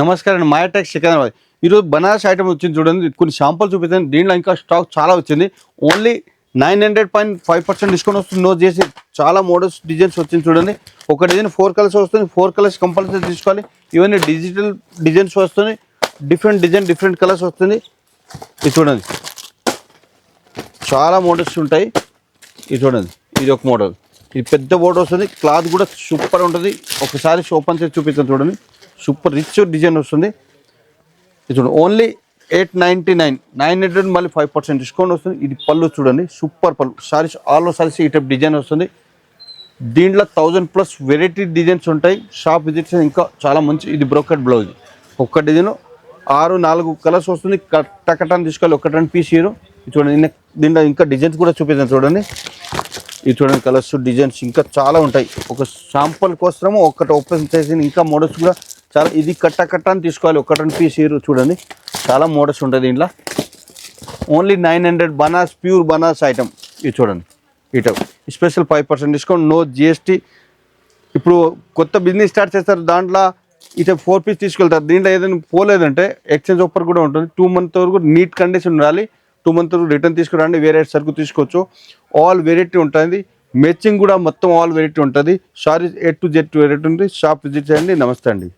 నమస్కారం అండి. మాయాటెక్ సికింద్రాబాద్. ఈరోజు బనారస్ ఐటమ్ వచ్చింది చూడండి. కొన్ని శాంపుల్ చూపిస్తాను. దీంట్లో ఇంకా స్టాక్ చాలా వచ్చింది. ఓన్లీ 900.5% డిస్కౌంట్ వస్తుంది. నో చేసి చాలా మోడల్స్ డిజైన్స్ వచ్చింది చూడండి. ఒక డిజైన్ 4 కలర్స్ వస్తుంది. 4 కలర్స్ కంపల్సరీ తీసుకోవాలి. ఇవన్నీ డిజిటల్ డిజైన్స్ వస్తుంది. డిఫరెంట్ డిజైన్ డిఫరెంట్ కలర్స్ వస్తుంది. ఇది చూడండి, చాలా మోడల్స్ ఉంటాయి. ఇది చూడండి, ఇది ఒక మోడల్. ఇది పెద్ద బోర్డర్ వస్తుంది. క్లాత్ కూడా సూపర్ ఉంటుంది. ఒకసారి ఓపెన్ చేసి చూపిస్తాను చూడండి. సూపర్ రిచ్ డిజైన్ వస్తుంది. ఇది చూడండి, ఓన్లీ 899, 900 మళ్ళీ 5% డిస్కౌంట్ వస్తుంది. ఇది పళ్ళు చూడండి, సూపర్ పళ్ళు. సారీస్ ఆల్ ఓవర్ సారీస్ ఈ టైప్ డిజైన్ వస్తుంది. దీంట్లో 1000+ వెరైటీ డిజైన్స్ ఉంటాయి. షాప్ విజిట్స్ ఇంకా చాలా మంచి. ఇది బ్రోకెట్ బ్లౌజ్. ఒక్క డిజైన్ 4 కలర్స్ వస్తుంది. కట్టని తీసుకోవాలి. ఒక 2 పీస్ హీరో. ఇది చూడండి, దీంట్లో ఇంకా డిజైన్స్ కూడా చూపిస్తాను చూడండి. ఇది చూడండి, కలర్స్ డిజైన్స్ ఇంకా చాలా ఉంటాయి. ఒక శాంపుల్ కోసము ఒకటి ఓపెన్ చేసి ఇంకా మోడల్స్ కూడా చాలా. ఇది కట్ట అని తీసుకోవాలి. ఒక 2 పీస్ హీరో చూడండి, చాలా మోడల్స్ ఉంటాయి దీంట్లో. Only 900 Banaras, pure Banaras item. ఇది చూడండి, ఇటం స్పెషల్ 5% డిస్కౌంట్, నో జిఎస్టీ. ఇప్పుడు కొత్త బిజినెస్ స్టార్ట్ చేస్తారు, దాంట్లో ఇటు 4 పీస్ తీసుకెళ్తారు. దీంట్లో ఏదైనా పోలేదంటే ఎక్స్చేంజ్ ఆఫర్ కూడా ఉంటుంది. 2 మంత్ వరకు నీట్ కండిషన్ ఉండాలి. 2 మంత్ వరకు రిటర్న్ తీసుకురండి. వేరే సరుకు తీసుకోవచ్చు. ఆల్ వెరైటీ ఉంటుంది. మ్యాచింగ్ కూడా మొత్తం ఆల్ వెరైటీ ఉంటుంది. Saris A to Z variety ఉంటుంది. షాప్ విజిట్ చేయండి. నమస్తే అండి.